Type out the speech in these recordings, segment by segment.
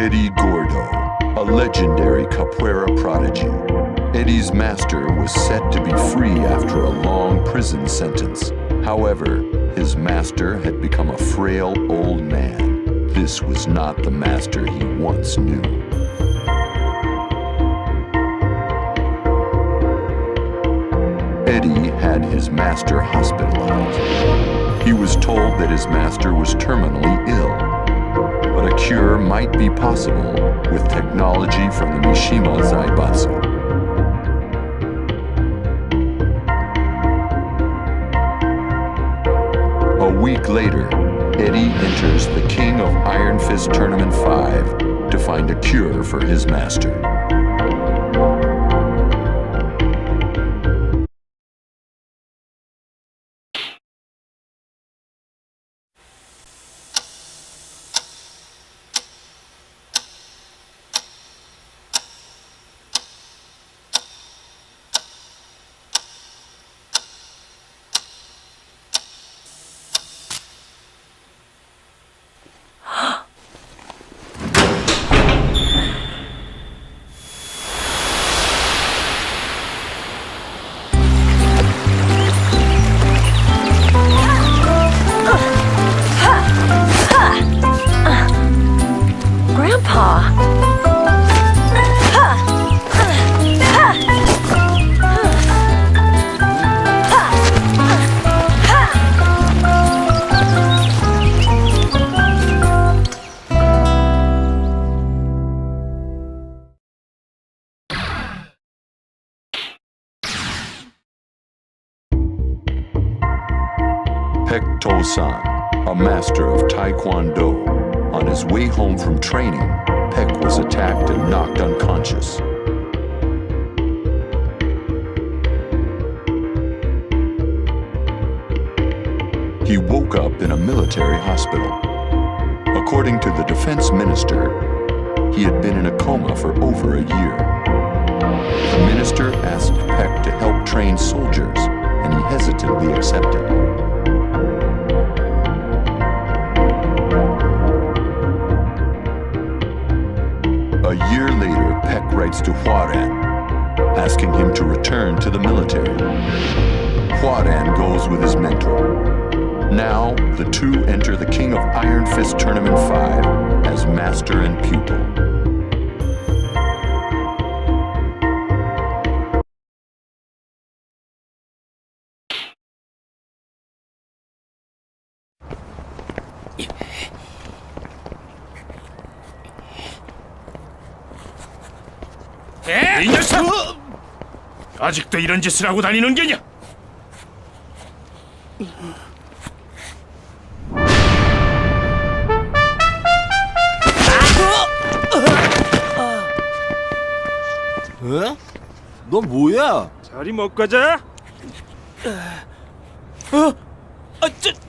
Eddie Gordo, a legendary capoeira prodigy. Eddie's master was set to be free after a long prison sentence. However, his master had become a frail old man. This was not the master he once knew. Eddie had his master hospitalized. He was told that his master was terminally ill, but a cure might be possible with technology from the Mishima Zaibatsu. A week later, Eddie enters the King of Iron Fist Tournament 5 to find a cure for his master. San, a master of Taekwondo. On his way home from training, Peck was attacked and knocked unconscious. He woke up in a military hospital. According to the defense minister, he had been in a coma for over a year. The minister asked Peck to help train soldiers, and he hesitantly accepted. A year later, Peck writes to Huaran, asking him to return to the military. Huaran goes with his mentor. Now, the two enter the King of Iron Fist Tournament 5 as master and pupil. 이 녀석! 아직도 이런 짓을 하고 다니는 게냐? 에? 너 뭐야? 자리 먹고 가자.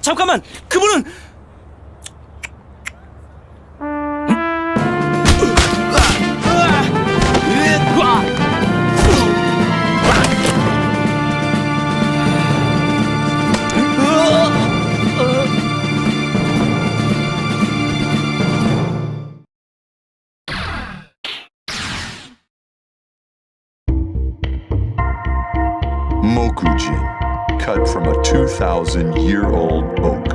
잠깐만! 그분은! Mokujin, cut from a 2,000-year-old oak.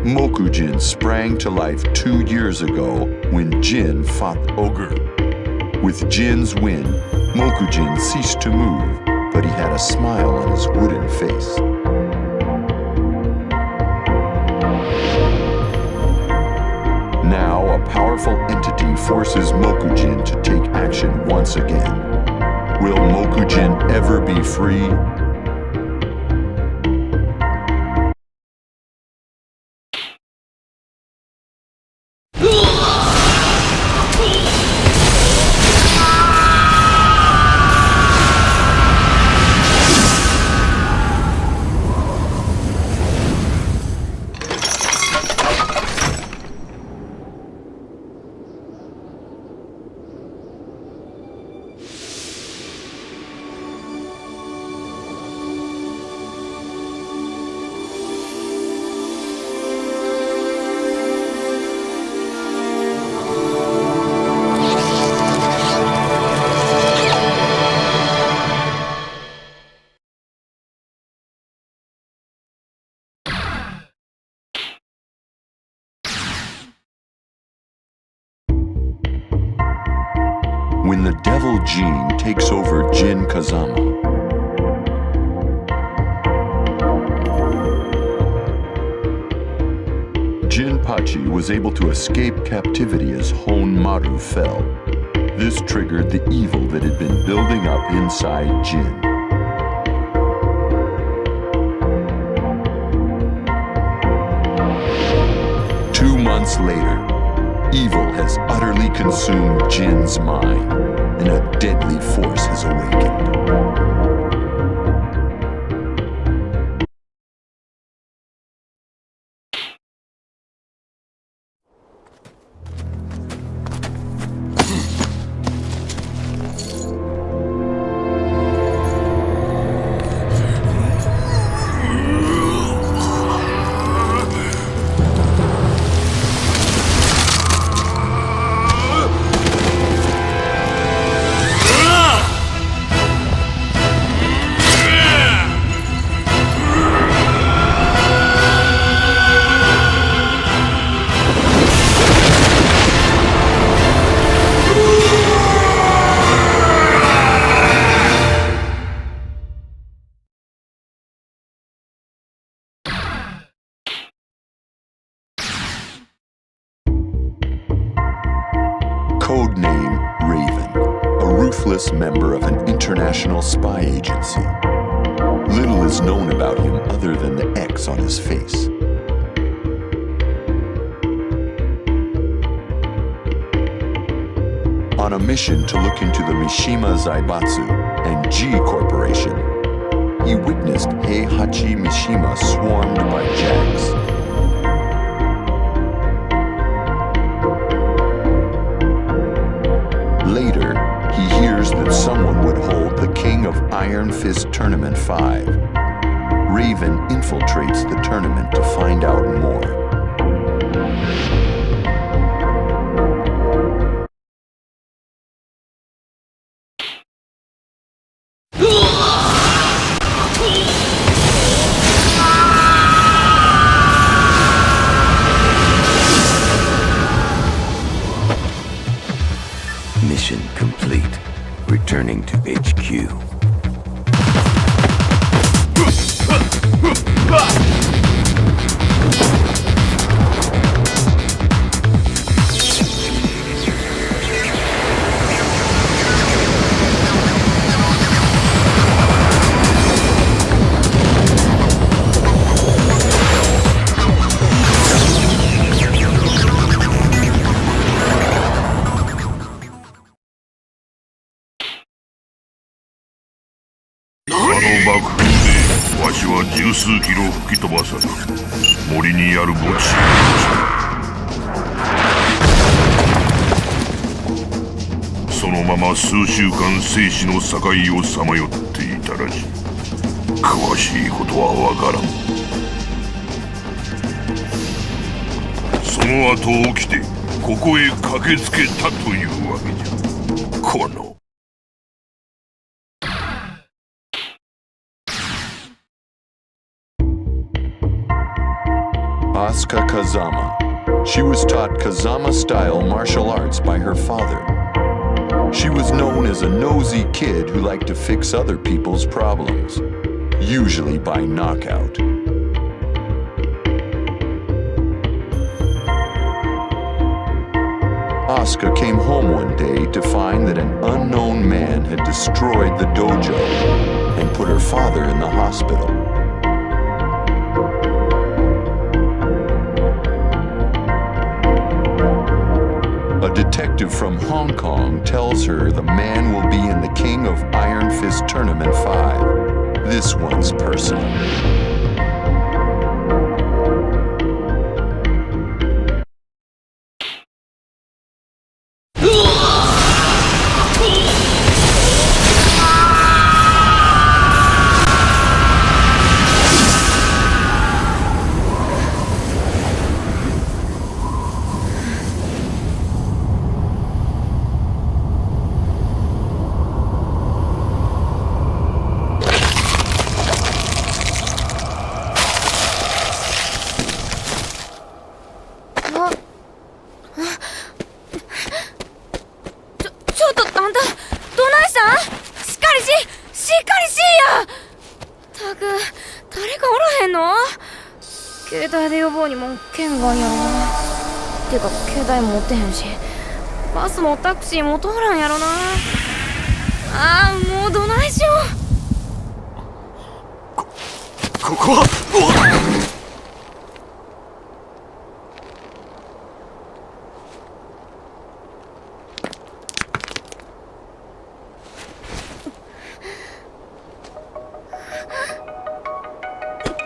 Mokujin sprang to life 2 years ago when Jin fought Ogre. With Jin's win, Mokujin ceased to move, but he had a smile on his wooden face. Now, a powerful entity forces Mokujin to take action once again. Will Mokujin ever be free? Gene takes over Jin Kazama. Jinpachi was able to escape captivity as Honmaru fell. This triggered the evil that had been building up inside Jin. Months later, evil has utterly consumed Jin's mind, and a deadly force has awakened. Codename Raven, a ruthless member of an international spy agency. Little is known about him other than the X on his face. On a mission to look into the Mishima Zaibatsu and G Corporation, he witnessed Heihachi Mishima swarmed by Jags. Later, he hears that someone would hold the King of Iron Fist Tournament 5. Raven infiltrates the tournament to find out more. Mission complete. Returning to HQ.十数キロ吹き飛ばされ森にある墓地へ落ちた。そのまま数週間生死の境をさまよっていたらしい。詳しいことはわからん。その後起きてここへ駆けつけたというわけじゃ。このAsuka Kazama. She was taught Kazama-style martial arts by her father. She was known as a nosy kid who liked to fix other people's problems, usually by knockout. Asuka came home one day to find that an unknown man had destroyed the dojo and put her father in the hospital. A detective from Hong Kong tells her the man will be in the King of Iron Fist Tournament 5. This one's personal. 携帯で呼ぼうにも剣がんやろな。てか携帯持ってへんし、バスもタクシーも通らんやろな。ああ、もうどないしよここは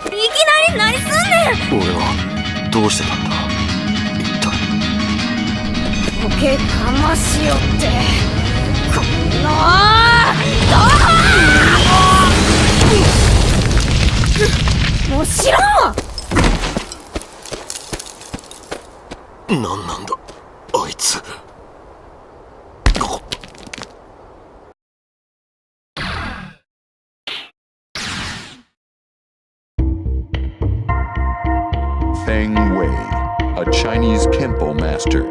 いきなり何すんねん。俺はどうしてたんだ一体。ボケかましよってこんなもう知らんわ。何なんだあいつ。Feng Wei, a Chinese Kempo master,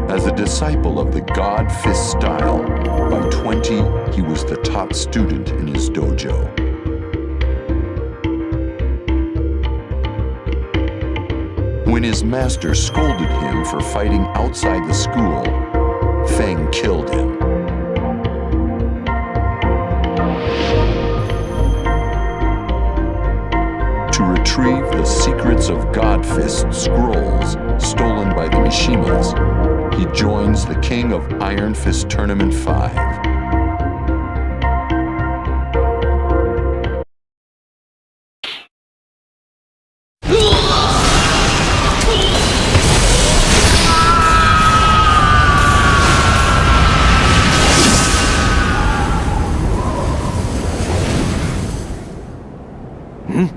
as a disciple of the God Fist style. By 20, he was the top student in his dojo. When his master scolded him for fighting outside the school, Feng killed him. To retrieve the secrets of God Fist scrolls stolen by the Mishimas, he joins the King of Iron Fist Tournament 5. Hmm?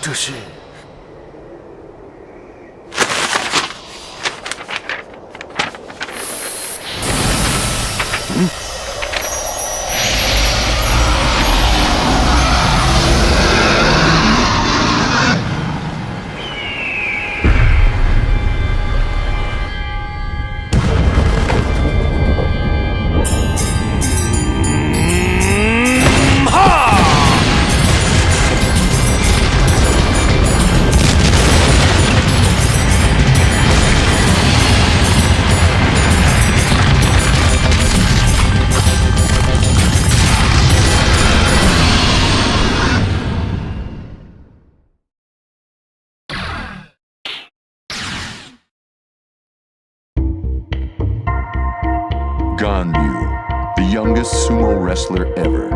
这是Ganryu, the youngest sumo wrestler ever.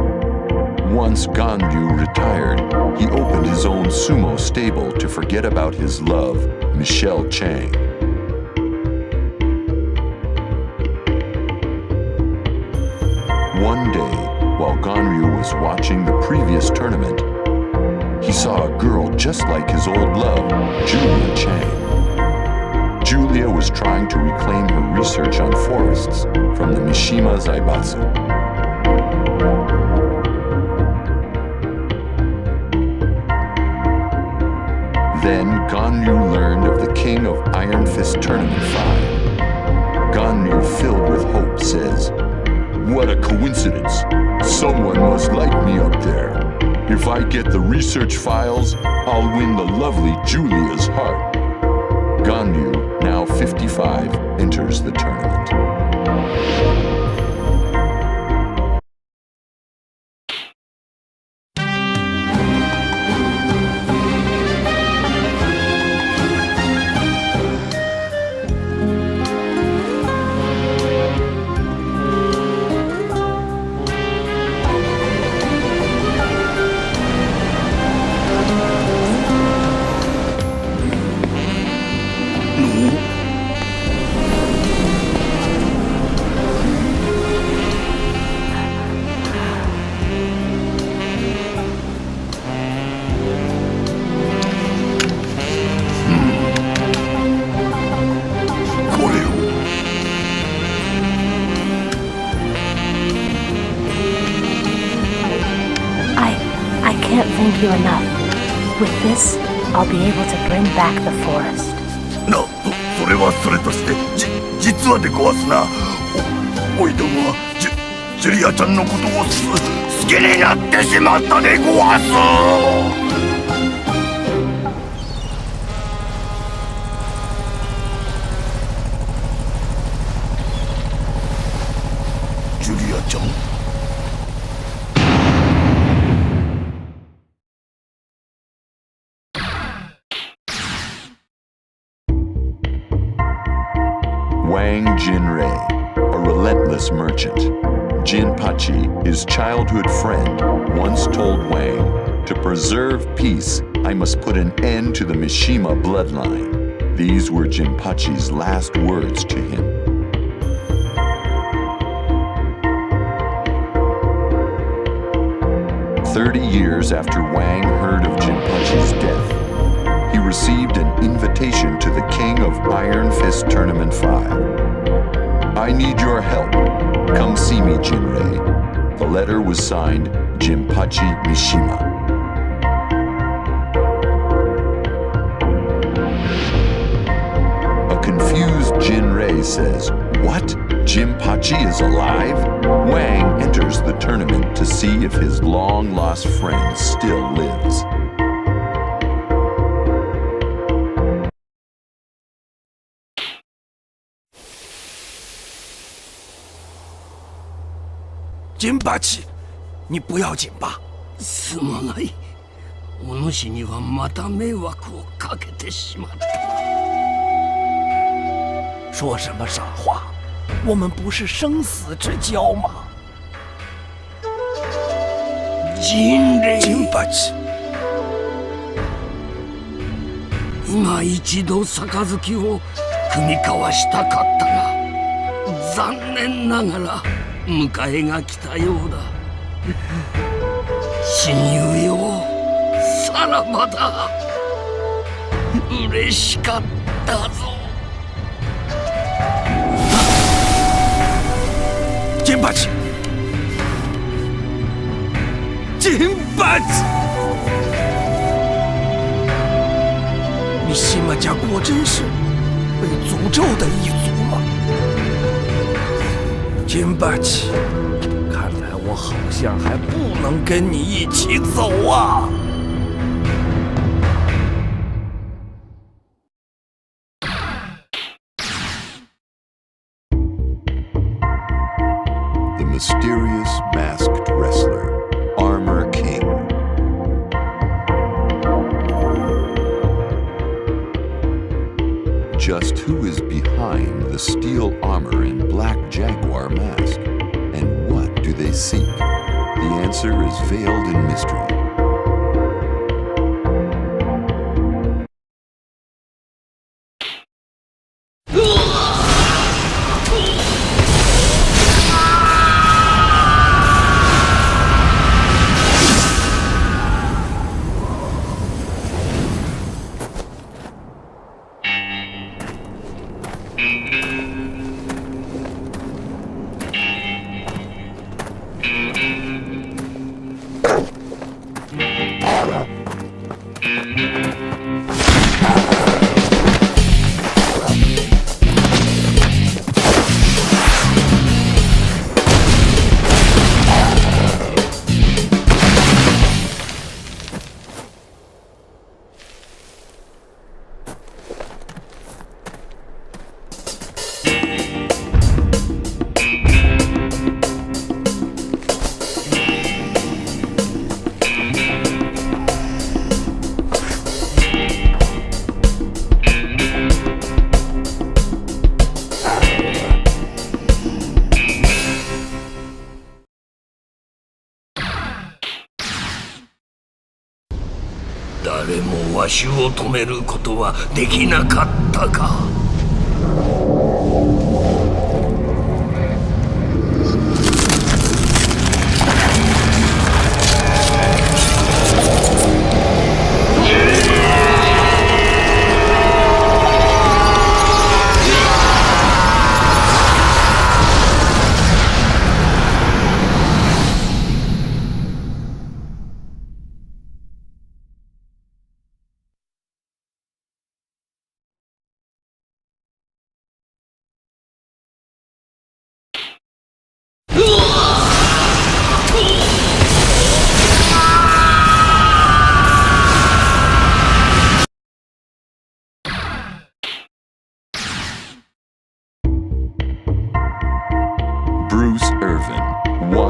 Once Ganryu retired, he opened his own sumo stable to forget about his love, Michelle Chang. One day, while Ganryu was watching the previous tournament, he saw a girl just like his old love, Julia Chang. Julia was trying to reclaim her research on forests from the Mishima Zaibatsu. Then Ganryu learned of the King of Iron Fist Tournament 5. Ganryu, filled with hope, says, "What a coincidence! Someone must like me up there. If I get the research files, I'll win the lovely Julia's heart." Ganryu, now 55, enters the tournament. Thank you enough. With this, I'll be able to bring back the forest. それはそれとして、実はでごわすな。おいどもはジュリアちゃんのことを好きになってしまったでごわす。ジュリアちゃん。Wang Jinrei, a relentless merchant. Jinpachi, his childhood friend, once told Wang, "To preserve peace, I must put an end to the Mishima bloodline." These were Jinpachi's last words to him. "30 years after Wang heard of Jinpachi's death, he received an invitation to the King of Iron Fist Tournament 5. I need your help. Come see me, Jinrei." The letter was signed Jinpachi Mishima. A confused Jinrei says, "What? Jinpachi is alive?" Wang enters the tournament to see if his long-lost friend still lives. Jinpachi, 你不要紧吧？すまない。お主にはまた迷惑をかけてしまった。说什么傻话？我们不是生死之交吗？Jinpachi、今一度杯を酌み交わしたかったが、残念ながら迎えが来たようだ。親友よ、さらばだ。嬉しかったぞ。Jinpachi，你西马家果真是被诅咒的一族吗？Jinpachi，看来我好像还不能跟你一起走啊。The mysterious masked wrestler, Armor King. Just who is behind the steel armor and black jaguar mask? And what do they seek? The answer is veiled in mystery.誰もわしを止めることはできなかったか。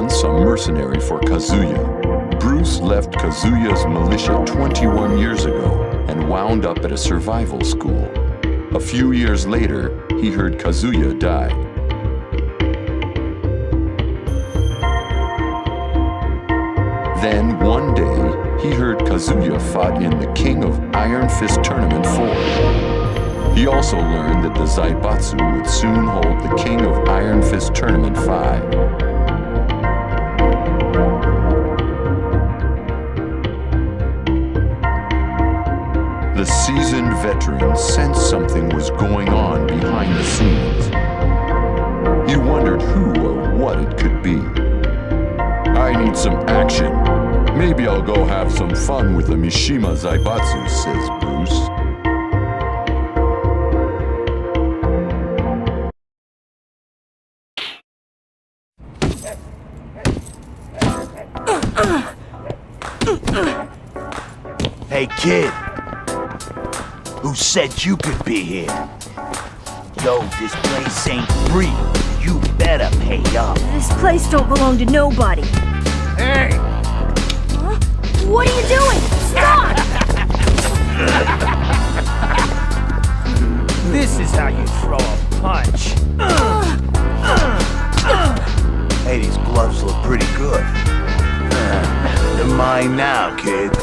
once a mercenary for Kazuya. Bruce left Kazuya's militia 21 years ago and wound up at a survival school. A few years later, he heard Kazuya died. Then, one day, he heard Kazuya fought in the King of Iron Fist Tournament 4. He also learned that the Zaibatsu would soon hold the King of Iron Fist Tournament 5. The seasoned veteran sensed something was going on behind the scenes. He wondered who or what it could be. I need some action. Maybe I'll go have some fun with the Mishima Zaibatsu, says Bruce. Hey kid, who said you could be here? Yo, this place ain't free. You better pay up. This place don't belong to nobody. Hey! Huh? What are you doing? Stop! This is how you throw a punch. Hey, these gloves look pretty good. They're mine now, kid.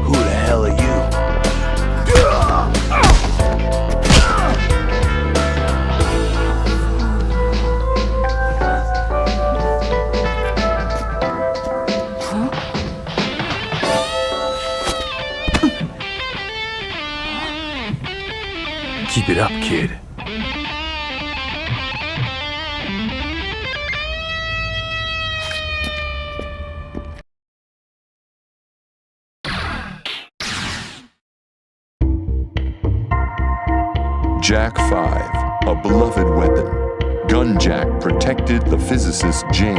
Who the hell are you? Keep it up, kid. Jack 5, a beloved weapon. Gunjack protected the physicist Jane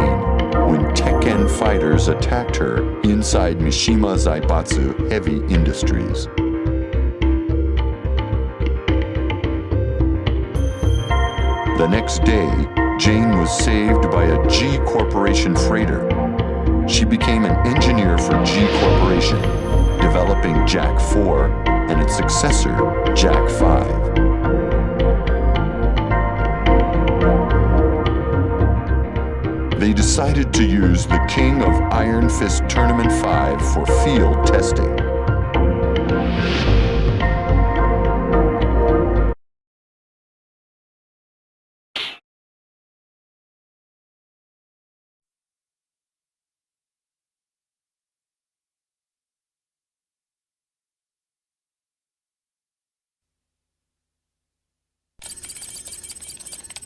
when Tekken fighters attacked her inside Mishima Zaibatsu Heavy Industries. The next day, Jane was saved by a G Corporation freighter. She became an engineer for G Corporation, developing Jack 4 and its successor, Jack 5. They decided to use the King of Iron Fist Tournament 5 for field testing.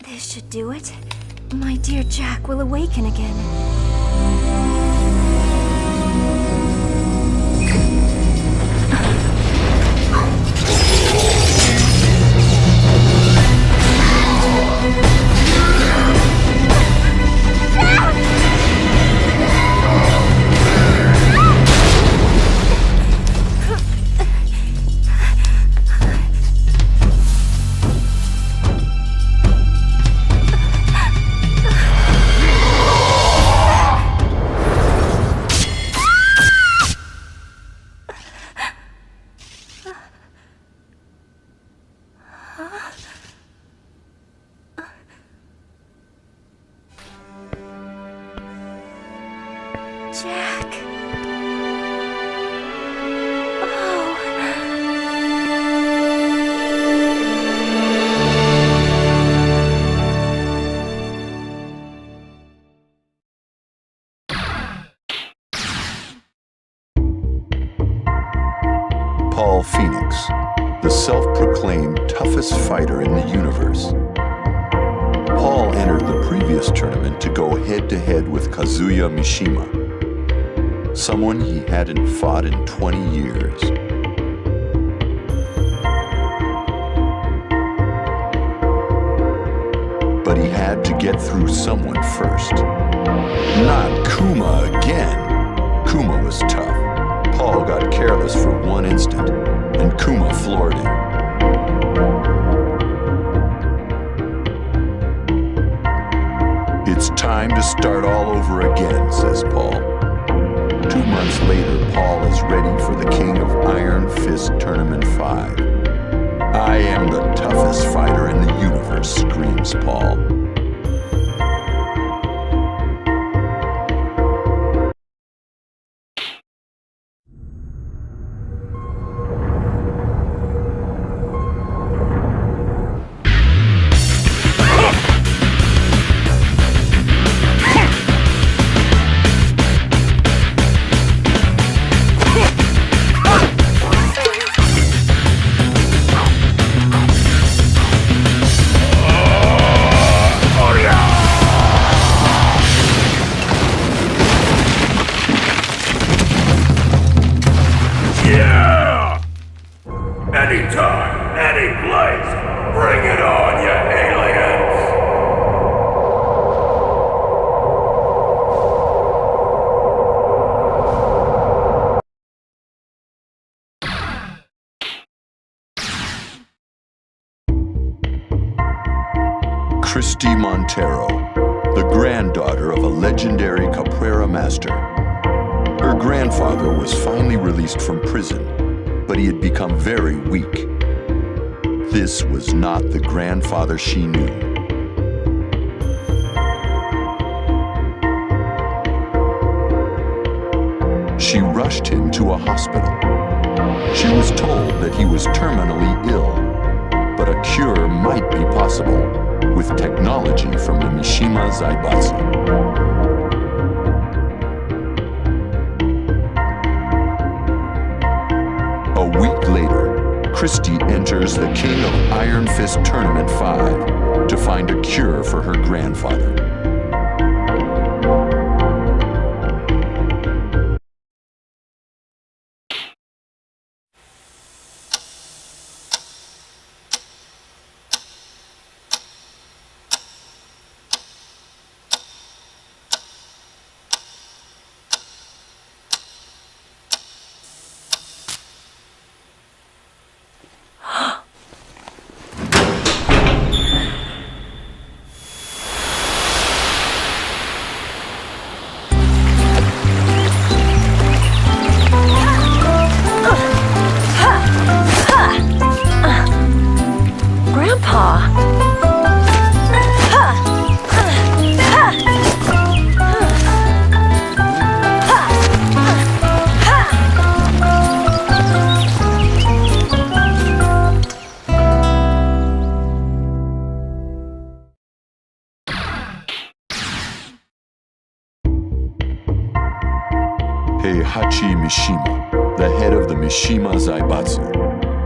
This should do it. My dear Jack will awaken again. Jack. Paul Phoenix, the self-proclaimed toughest fighter in the universe. Paul entered the previous tournament to go head-to-head with Kazuya Mishima, someone he hadn't fought in 20 years. But he had to get through someone first. Not Kuma again. Kuma was tough. Paul got careless for one instant, and Kuma floored him. It's time to start all over again, says Paul. 2 months later, Paul is ready for the King of Iron Fist Tournament 5. I am the toughest fighter in the universe, screams Paul. Anytime, any place, bring it on, you aliens! Christy Montero, the granddaughter of a legendary capoeira master. Her grandfather was finally released from prison, but he had become very weak. This was not the grandfather she knew. She rushed him to a hospital. She was told that he was terminally ill, but a cure might be possible with technology from the Mishima Zaibatsu. A week later, Christy enters the King of Iron Fist Tournament 5 to find a cure for her grandfather. Heihachi Mishima, the head of the Mishima Zaibatsu,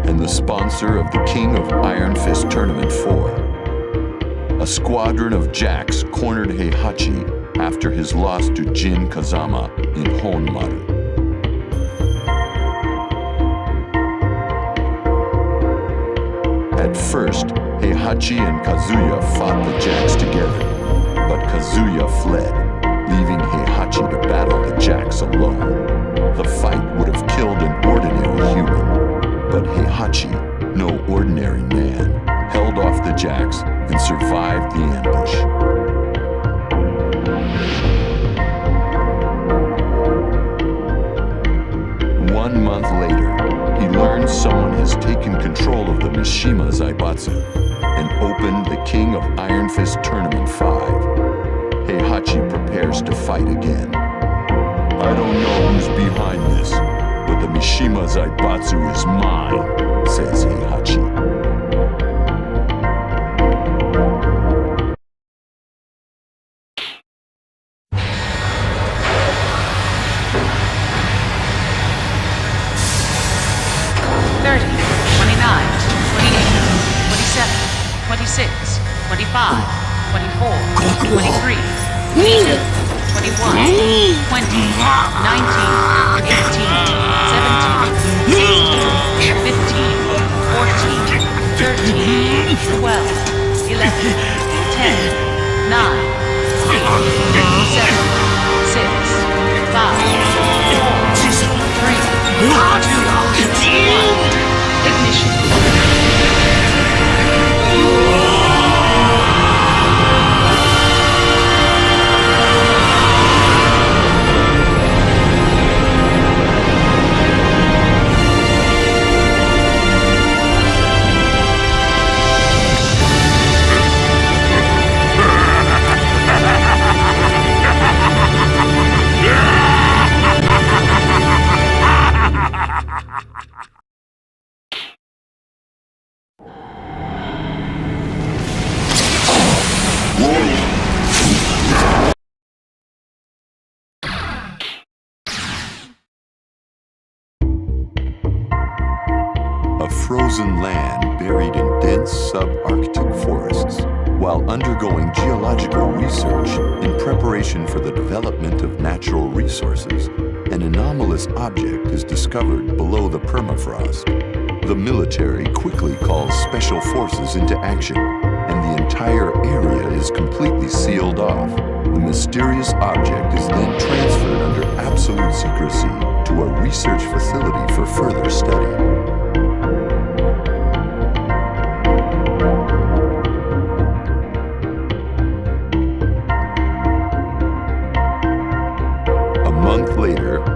and the sponsor of the King of Iron Fist Tournament 4. A squadron of jacks cornered Heihachi after his loss to Jin Kazama in Honmaru. At first, Heihachi and Kazuya fought the jacks together, but Kazuya fled, leaving Heihachi to battle the jacks alone. The fight would have killed an ordinary human, but Heihachi, no ordinary man, held off the jacks and survived the ambush. One month later, he learns someone has taken control of the Mishima Zaibatsu and opened the King of Iron Fist Tournament 5. Heihachi prepares to fight again. I don't know who's behind this, but the Mishima Zaibatsu is mine, says Heihachi. a frozen land buried in dense subarctic forests. While undergoing geological research in preparation for the development of natural resources, an anomalous object is discovered below the permafrost. The military quickly calls special forces into action, and the entire area is completely sealed off. The mysterious object is then transferred under absolute secrecy to a research facility for further study.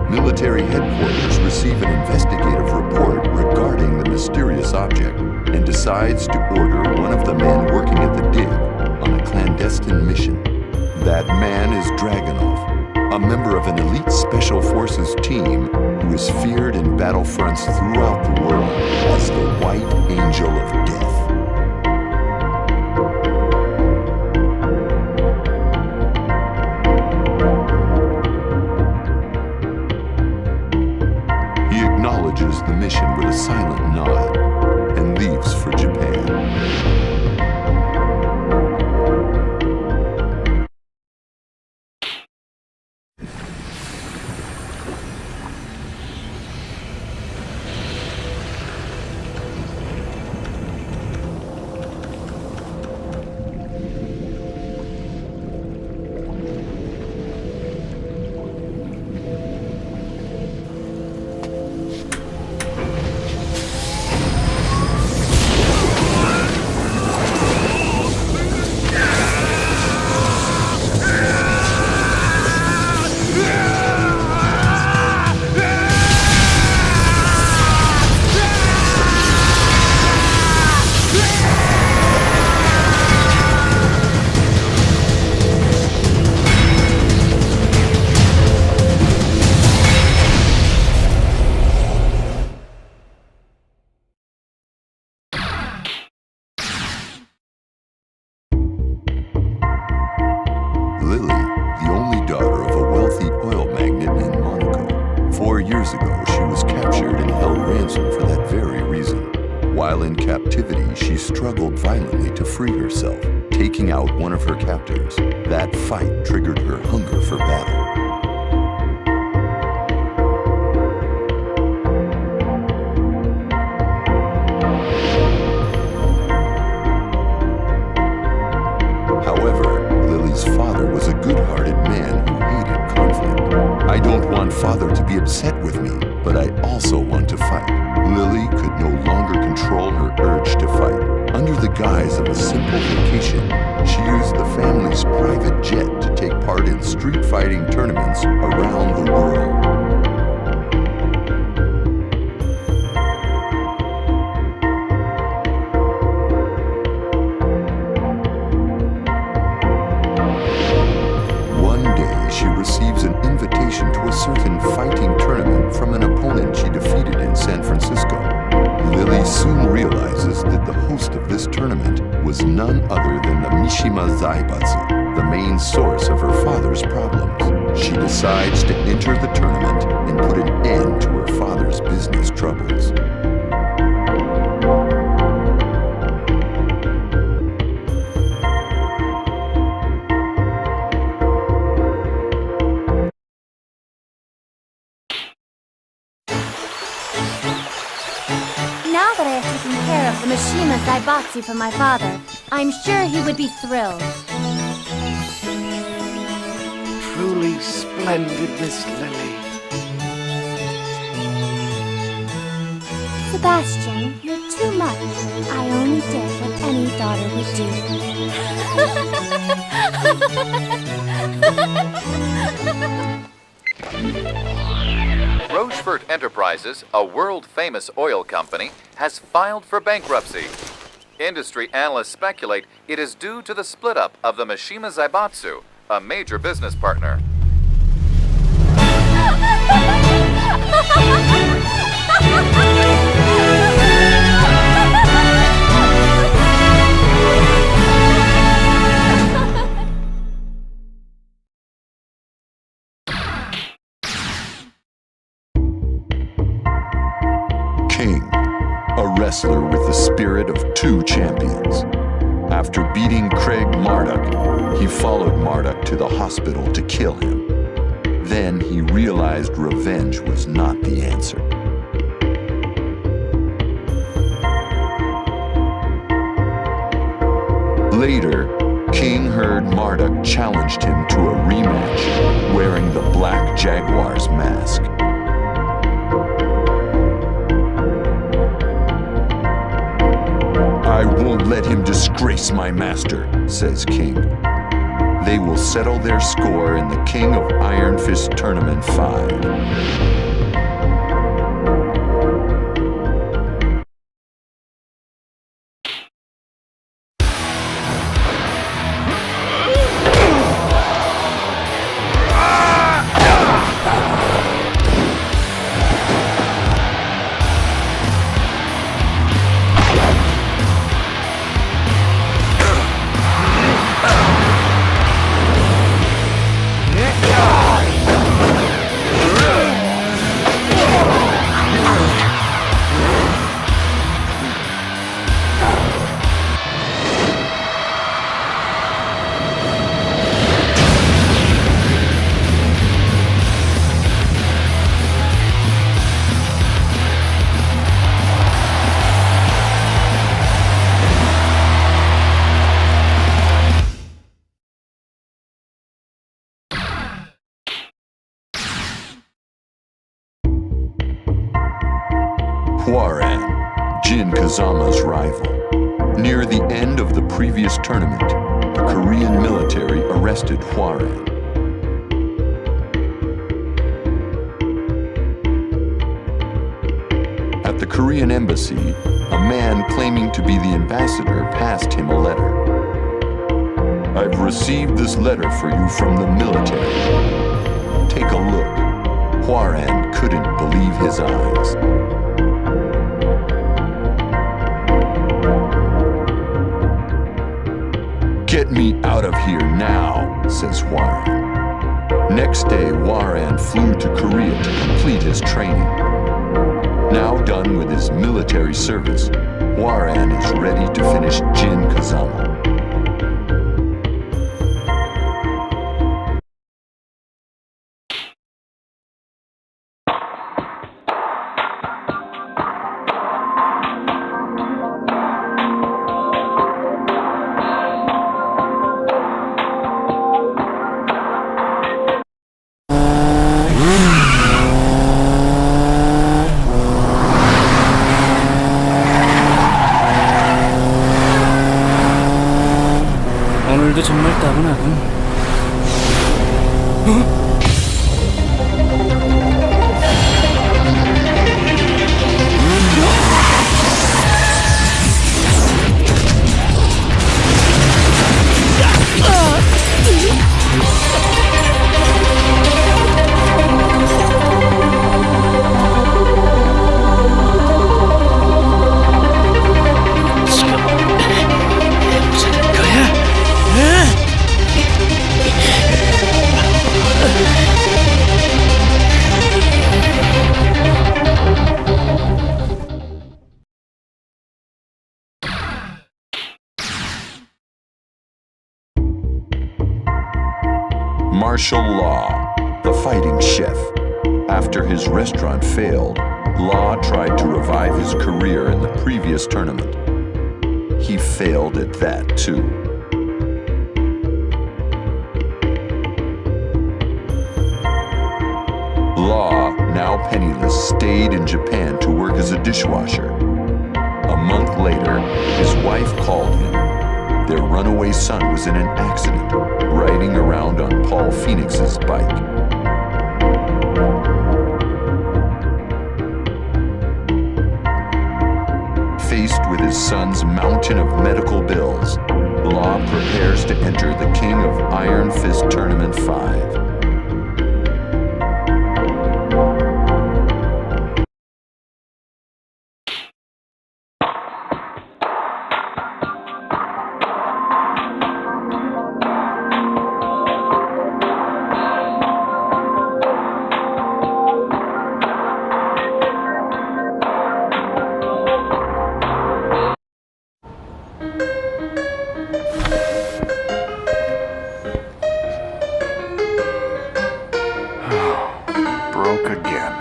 Military headquarters receive an investigative report regarding the mysterious object and decides to order one of the men working at the dig on a clandestine mission. That man is Dragunov, a member of an elite special forces team who is feared in battlefronts throughout the world as the White Angel of Death. The mission with a silent nod and leaves for Japan. While in captivity, she struggled violently to free herself, taking out one of her captors. That fight triggered her hunger for battle. However, Lily's father was a good-hearted man who hated conflict. I don't want father to be upset with me, but I also want to fight. Lily could no longer control her urge to fight. Under the guise of a simple vacation, she used the family's private jet to take part in street fighting tournaments around the world. One day, she receives an invitation to a certain fighting tournament from an opponent she defeated in San Francisco. Lily soon realizes that the host of this tournament was none other than the Mishima Zaibatsu, the main source of her father's problems. She decides to enter the tournament and put an end to her father's business troubles. Now that I have taken care of the Mishima Zaibatsu for my father, I'm sure he would be thrilled. Truly splendid, Miss Lily. Sebastian, you're too much. I only did what any daughter would do. Rochefort Enterprises, a world-famous oil company, has filed for bankruptcy. Industry analysts speculate it is due to the split-up of the Mishima Zaibatsu, a major business partner. wrestler with the spirit of two champions. After beating Craig Marduk, he followed Marduk to the hospital to kill him. Then he realized revenge was not the answer. Later, King heard Marduk challenged him to a rematch wearing the Black Jaguar's mask. I won't let him disgrace my master, says King. They will settle their score in the King of Iron Fist Tournament 5. Hwoarang, Jin Kazama's rival. Near the end of the previous tournament, the Korean military arrested Hwoarang. At the Korean embassy, a man claiming to be the ambassador passed him a letter. I've received this letter for you from the military. Take a look. Hwoarang couldn't believe his eyes. Get me out of here now, says Hwoarang. Next day, Hwoarang flew to Korea to complete his training. Now done with his military service, Hwoarang is ready to finish Jin Kazama. 오늘도 정말 따분하군. Martial Law, the fighting chef. After his restaurant failed, Law tried to revive his career in the previous tournament. He failed at that too. Law, now penniless, stayed in Japan to work as a dishwasher. A month later, his wife called him. Their runaway son was in an accident, riding around on Paul Phoenix's bike. Faced with his son's mountain of medical bills, Law prepares to enter the King of Iron Fist Tournament 5. broke again.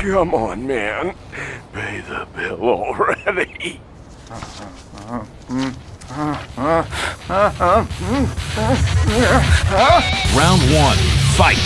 Come on, man. Pay the bill already. Round 1, fight!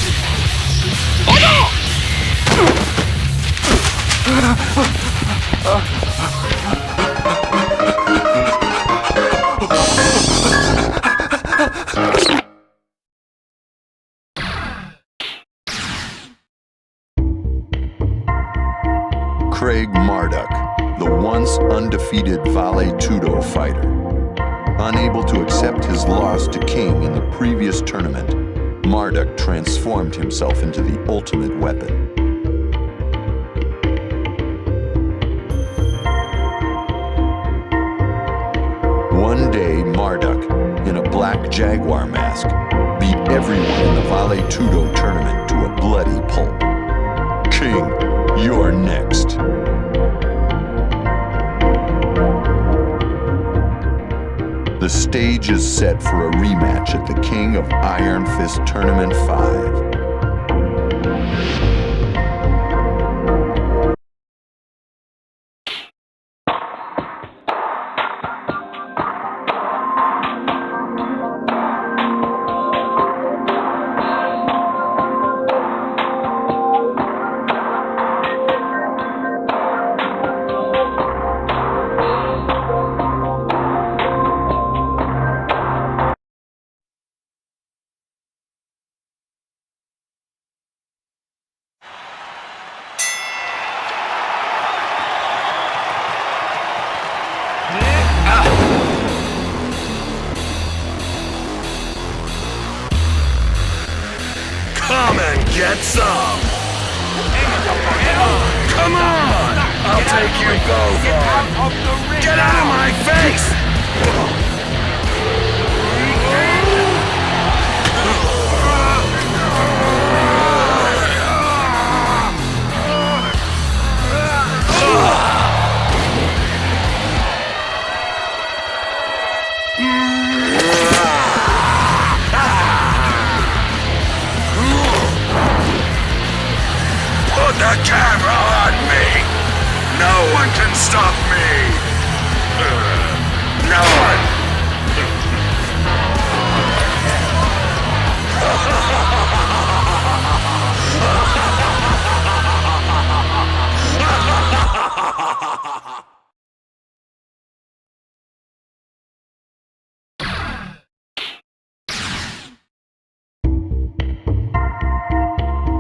Craig Marduk, the once undefeated Vale Tudo fighter. Unable to accept his loss to King in the previous tournament, Marduk transformed himself into the ultimate weapon. One day, Marduk, in a black jaguar mask, beat everyone in the Vale Tudo tournament to a bloody pulp. King, you're next. The stage is set for a rematch at the King of Iron Fist Tournament 5. Come and get some! Come on! I'll take you both on! Get out of my face! Put the camera on me! No one can stop me! No one!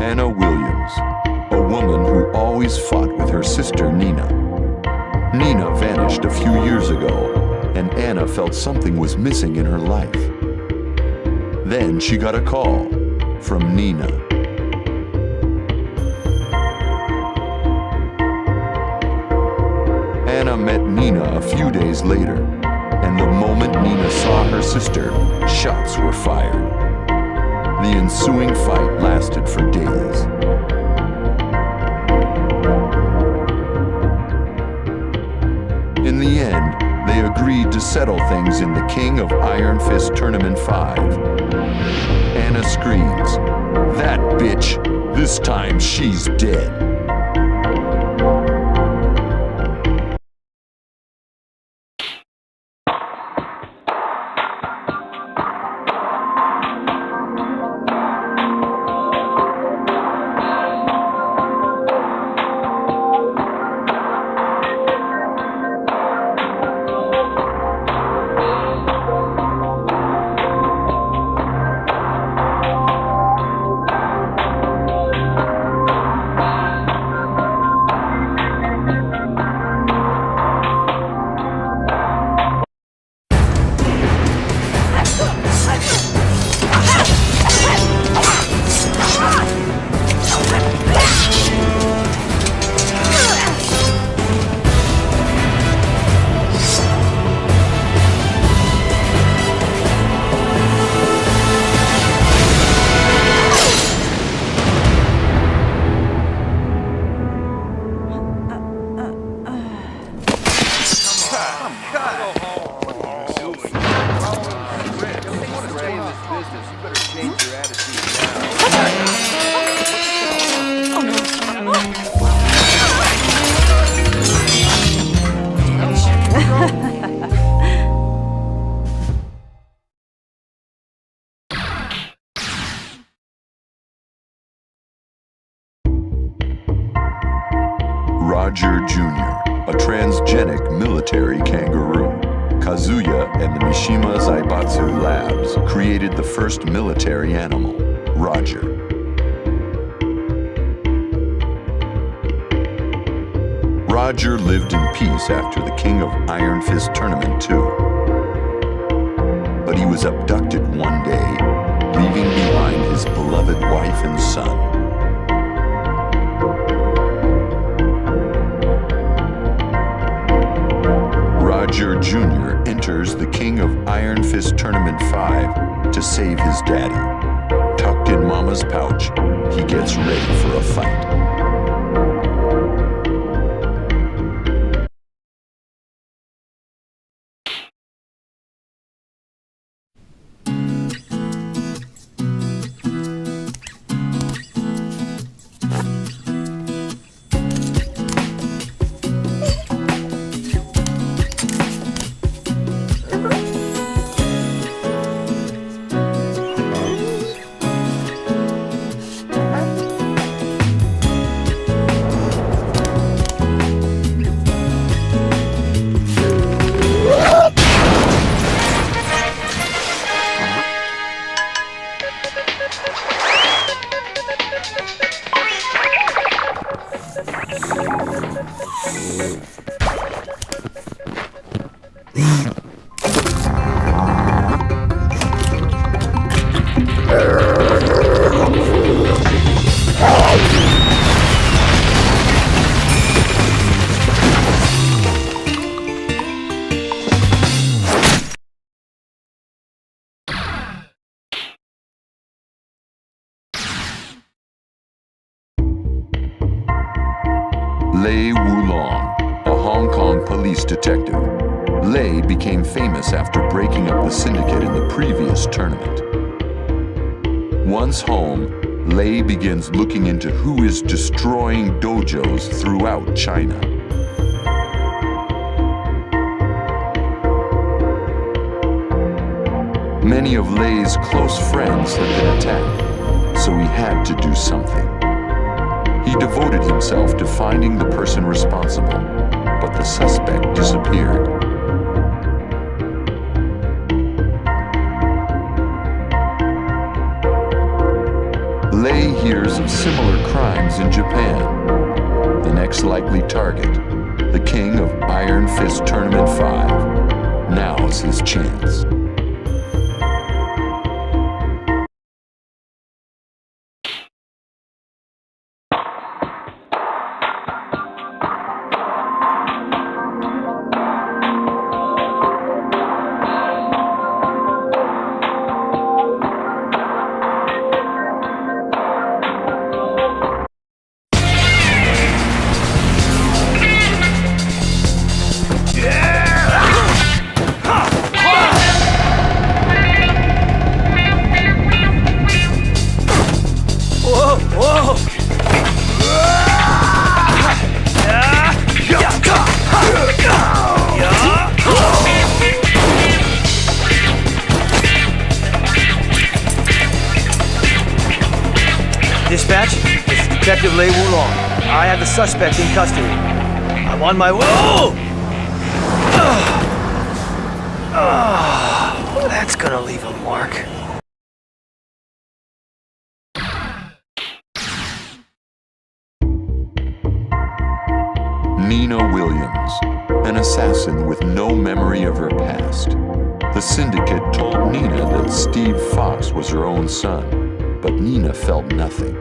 Anna Williams, a woman who always fought with her sister Nina. Nina vanished a few years ago, and Anna felt something was missing in her life. Then she got a call from Nina. Anna met Nina a few days later, and the moment Nina saw her sister, shots were fired. The ensuing fight lasted for days. In the end, they agreed to settle things in the King of Iron Fist Tournament 5. Anna screams, "That bitch! This time she's dead." Roger Jr., a transgenic military kangaroo. Kazuya and the Mishima Zaibatsu Labs created the first military animal, Roger. Roger lived in peace after the King of Iron Fist Tournament 2. But he was abducted one day, leaving behind his beloved wife and son. Roger Jr. enters the King of Iron Fist Tournament 5 to save his daddy. Tucked in Mama's pouch, he gets ready for a fight. Lei Wulong, a Hong Kong police detective. Lei became famous after breaking up the syndicate in the previous tournament. Once home, Lei begins looking into who is destroying dojos throughout China. Many of Lei's close friends had been attacked, so he had to do something. He devoted himself to finding the person responsible, but the suspect disappeared. Lei hears of similar crimes in Japan. The next likely target, the King of Iron Fist Tournament 5. Now's his chance. Dispatch, this is Detective Lei Wulong. I have the suspect in custody. I'm on my way. Oh! That's gonna leave a mark. Nina Williams, an assassin with no memory of her past. The syndicate told Nina that Steve Fox was her own son, but Nina felt nothing.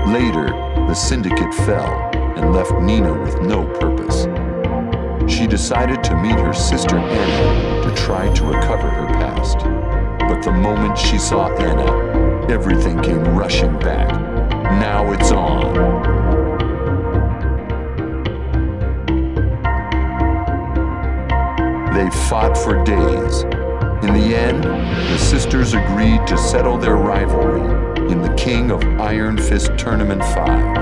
Later, the syndicate fell and left Nina with no purpose. She decided to meet her sister Anna to try to recover her past. But the moment she saw Anna, everything came rushing back. Now it's on. They fought for days. In the end, the sisters agreed to settle their rivalry in the King of Iron Fist Tournament 5.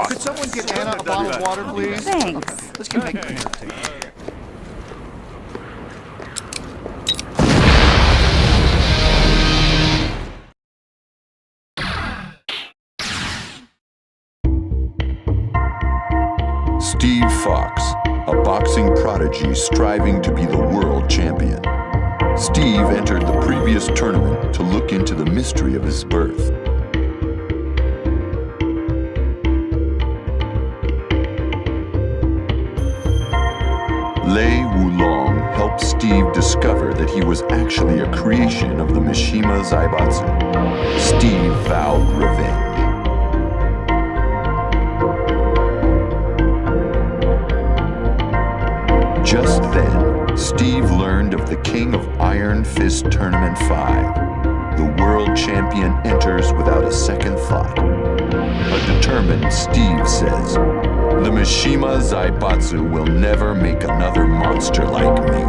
Could someone get Anna a bottle of water, please? Thanks. Let's get back to Steve Fox, a boxing prodigy striving to be the world champion. Steve entered the previous tournament to look into the mystery of his birth. Lei Wulong helped Steve discover that he was actually a creation of the Mishima Zaibatsu. Steve vowed revenge. Just then, Steve learned of the King of Iron Fist Tournament 5. The world champion enters without a second thought. A determined Steve says, "The Mishima Zaibatsu will never make another monster like me."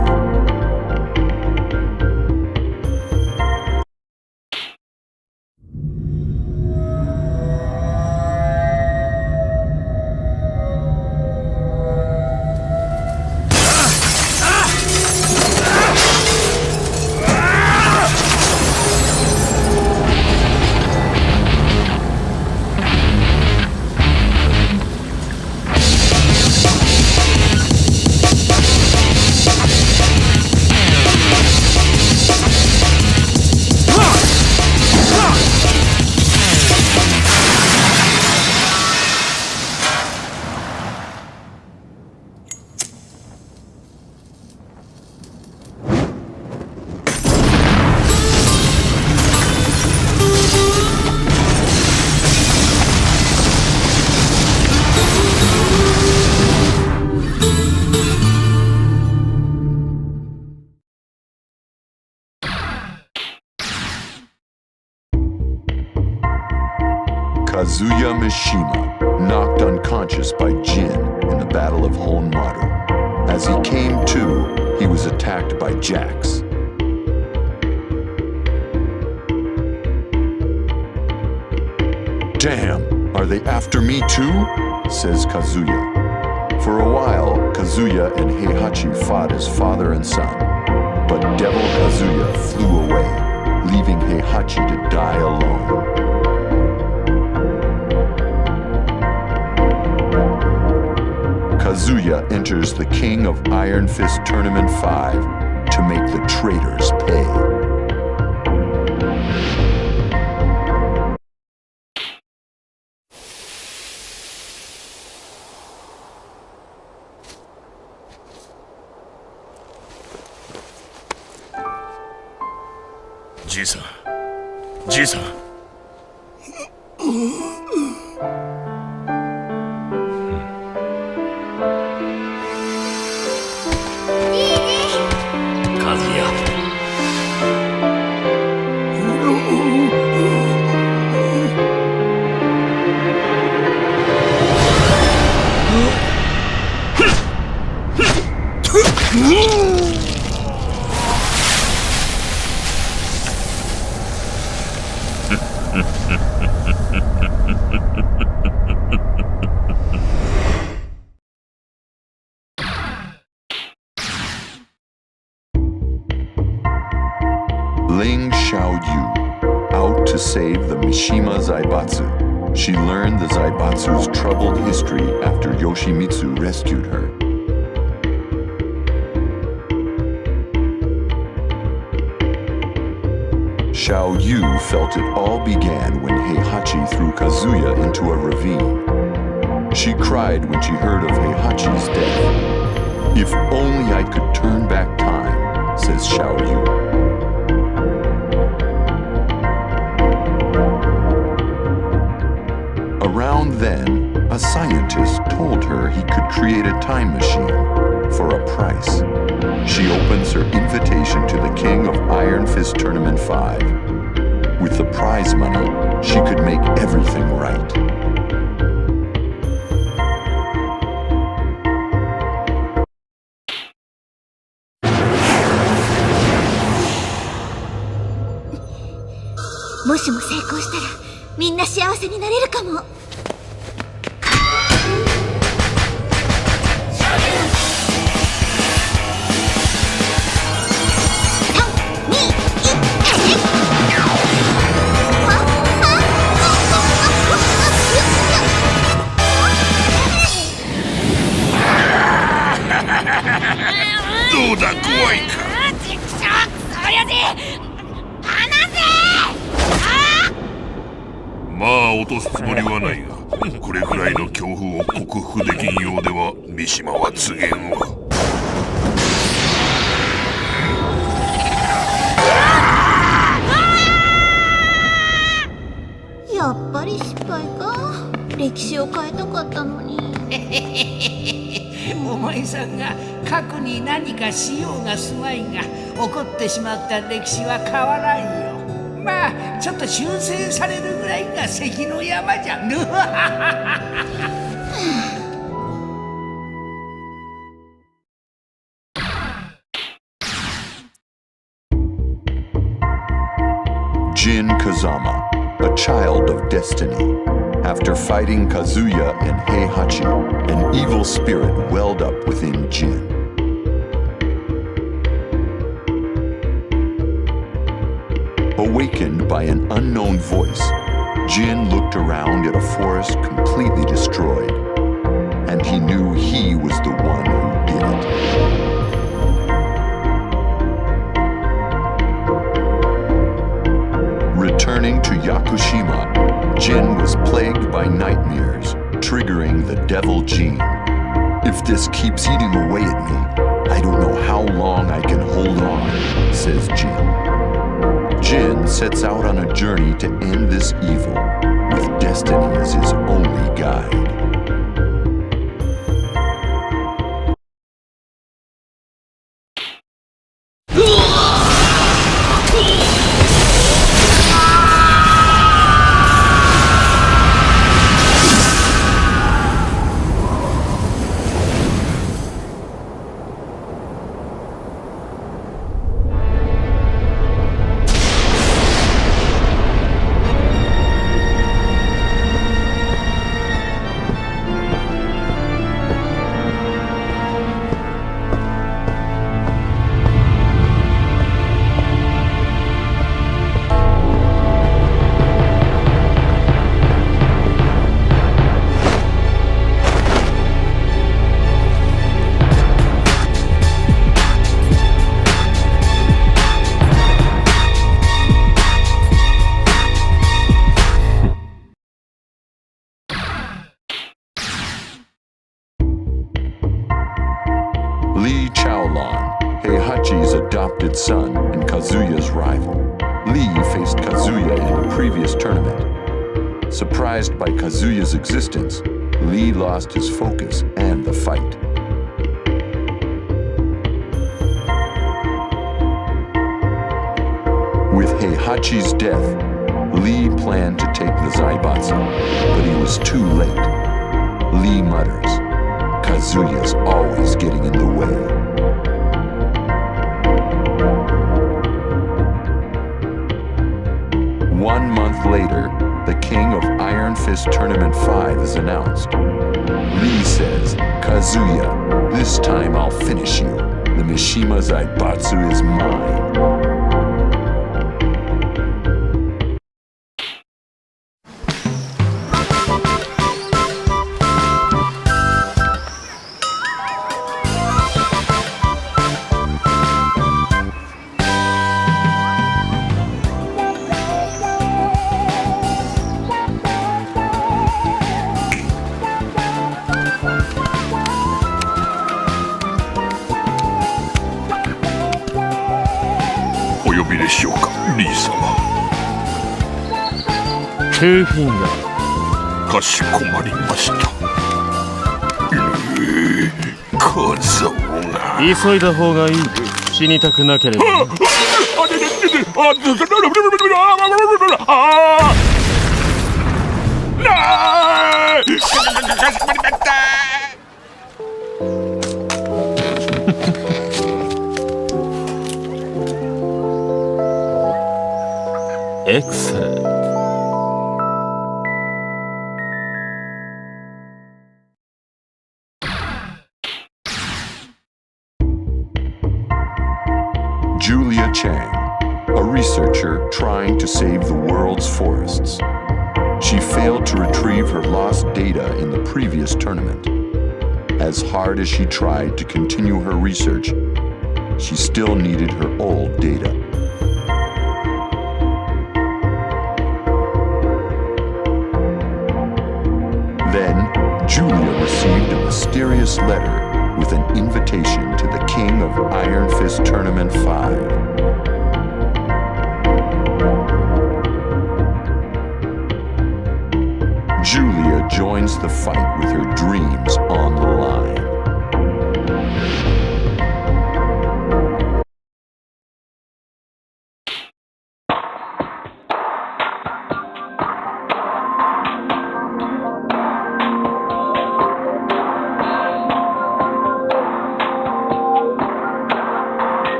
Kazuya Mishima, knocked unconscious by Jin in the Battle of Honmaru. As he came to, he was attacked by Jax. "Damn, are they after me too?" says Kazuya. For a while, Kazuya and Heihachi fought as father and son. But Devil Kazuya flew away, leaving Heihachi to die alone. Kazuya enters the King of Iron Fist Tournament 5 to make the traitors pay. Ji-san. Ling Xiaoyu, out to save the Mishima Zaibatsu. She learned the Zaibatsu's troubled history after Yoshimitsu rescued her. Xiaoyu felt it all began when Heihachi threw Kazuya into a ravine. She cried when she heard of Heihachi's death. If only I could turn back time, says Xiaoyu. Around then, a scientist told her he could create a time machine for a price. She opens her invitation to the king of Iron Fist Tournament 5. With the prize money, she could make everything right.まあ落とすつもりはないが、これくらいの強風を克服できんようでは三島は告げんわ。やっぱり失敗か。歴史を変えたかったのに。お前さんが過去に何かしようがすまいが、起こってしまった歴史は変わらんよ。まあちょっと修正されるぐらいが関の山じゃん。Jin Kazama, a child of destiny. After fighting Kazuya and Heihachi, an evil spirit welled up within Jin. Awakened by an unknown voice, Jin looked around at a forest completely destroyed, and he knew he was the one who did it. Returning to Yakushima, Jin was plagued by nightmares, triggering the devil gene. If this keeps eating away at me, I don't know how long I can hold on, says Jin. Jin sets out on a journey to end this evil, with destiny as his only guide. Chaolon, Heihachi's adopted son and Kazuya's rival. Lee faced Kazuya in a previous tournament. Surprised by Kazuya's existence, Lee lost his focus and the fight. With Heihachi's death, Lee planned to take the Zaibatsu, but he was too late. Lee mutters, "Kazuya's always getting in the way." One month later, the king of Iron Fist Tournament 5 is announced. Lee says, "Kazuya, this time I'll finish you. The Mishima Zaibatsu is mine."トゥーフィンガー。かしこまりました。小僧が急いだ方がいい。死にたくなければ。Excellent. Julia Chang, a researcher trying to save the world's forests. She failed to retrieve her lost data in the previous tournament. As hard as she tried to continue her research, she still needed her old data. Then, Julia received a mysterious letter with an invitation to the king of Iron Fist Tournament 5. Julia joins the fight with her dreams on the line.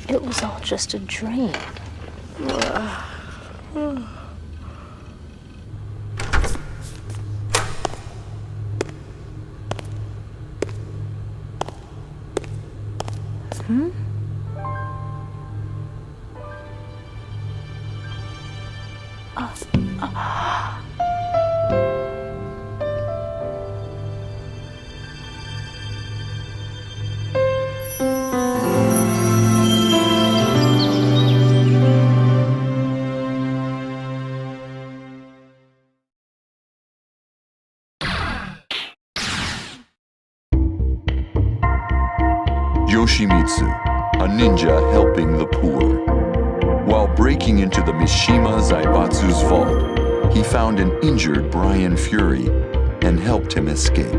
It was all just a dream. Yoshimitsu, a ninja helping the poor. While breaking into the Mishima Zaibatsu's vault, he found an injured Brian Fury and helped him escape.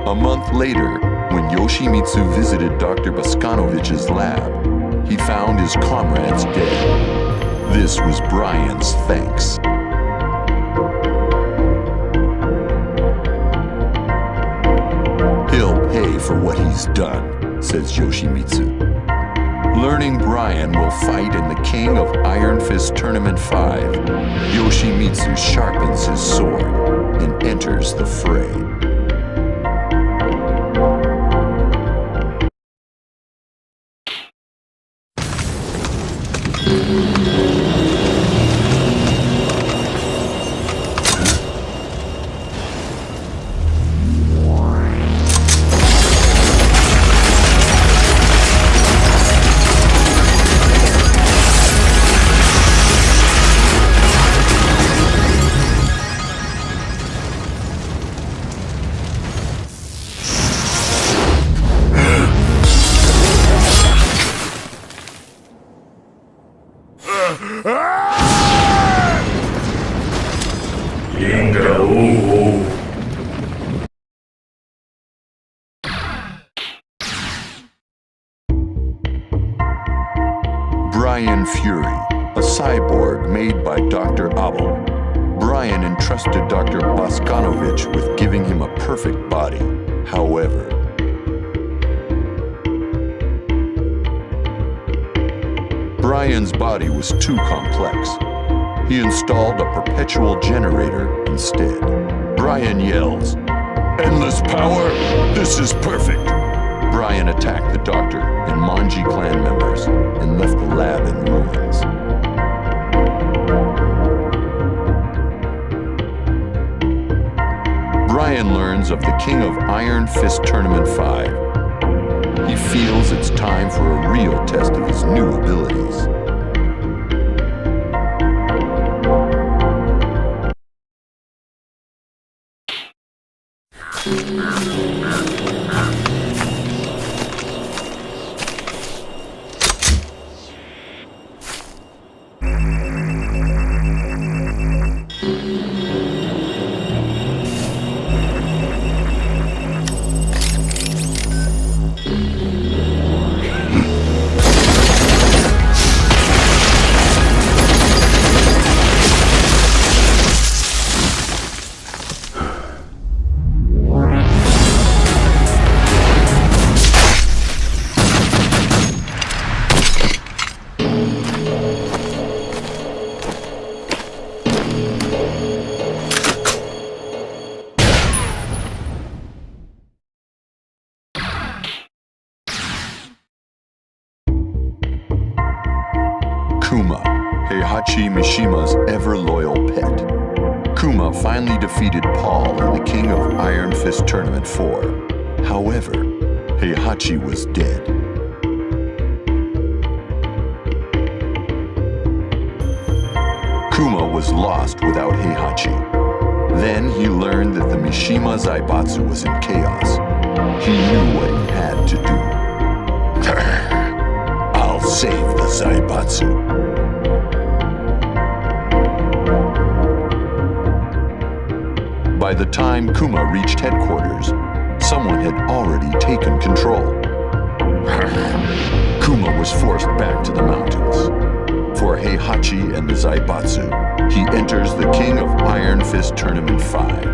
A month later, when Yoshimitsu visited Dr. Boskanovich's lab, he found his comrades dead. This was Brian's thanks. He'll pay for what he's done, says Yoshimitsu. Learning Brian will fight in the King of Iron Fist Tournament 5, Yoshimitsu sharpens his sword and enters the fray. Iron Fury, a cyborg made by Dr. Abel. Brian entrusted Dr. Boskanovich with giving him a perfect body. However, Brian's body was too complex. He installed a perpetual generator instead. Brian yells, "Endless power! This is perfect!" Brian attacked the doctor and Manji clan members and left the lab in ruins. Brian learns of the King of Iron Fist Tournament 5. He feels it's time for a real test of his new abilities. Kuma, Heihachi Mishima's ever-loyal pet. Kuma finally defeated Paul in the King of Iron Fist Tournament 4. However, Heihachi was dead. Kuma was lost without Heihachi. Then he learned that the Mishima Zaibatsu was in chaos. He knew what he had to do. I'll save the Zaibatsu. By the time Kuma reached headquarters, someone had already taken control. Kuma was forced back to the mountains. For Heihachi and the Zaibatsu, he enters the King of Iron Fist Tournament 5.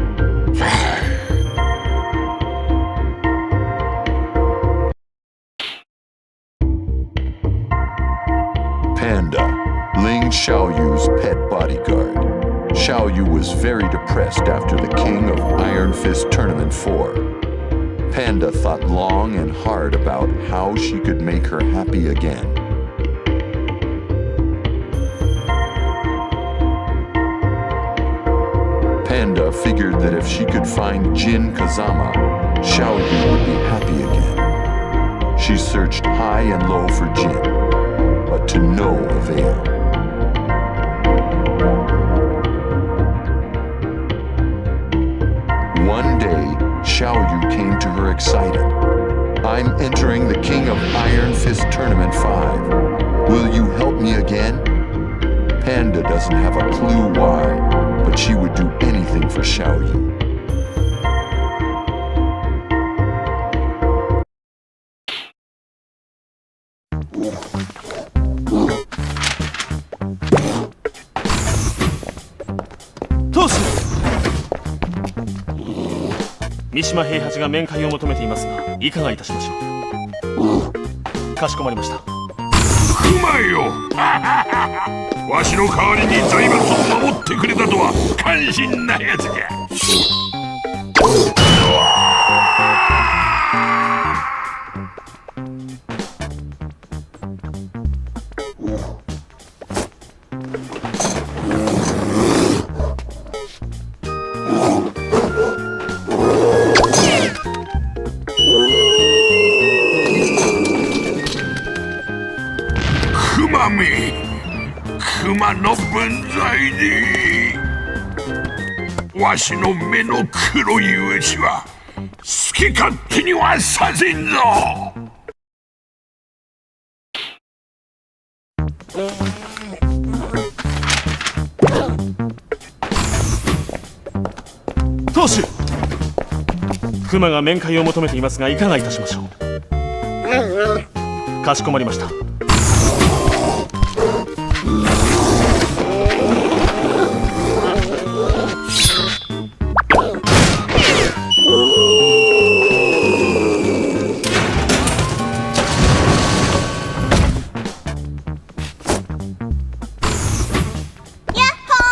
Panda, Ling Xiaoyu's pet bodyguard. Xiaoyu was very depressed after the King of Iron Fist Tournament 4. Panda thought long and hard about how she could make her happy again. Panda figured that if she could find Jin Kazama, Xiaoyu would be happy again. She searched high and low for Jin, but to no avail. One day, Xiaoyu came to her excited. "I'm entering the King of Iron Fist Tournament 5. Will you help me again?" Panda doesn't have a clue why, but she would do anything for Xiaoyu. Tosu! 三島平八が面会を求めていますが、いかがいたしましょう。かしこまりました。熊よわしの代わりに財閥を守ってくれたとは感心なやつじゃ。熊の分際にわしの目の黒いうちは好き勝手にはさせんぞ。当主、熊が面会を求めていますが、いかがいたしましょう。かしこまりました。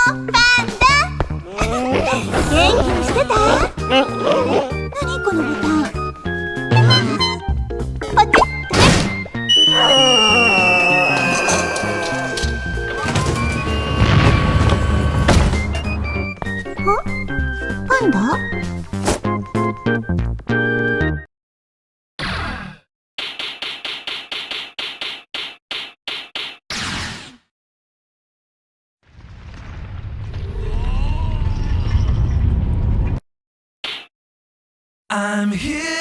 元気にしてた？何このボタン。ポチッ。パンダI'm here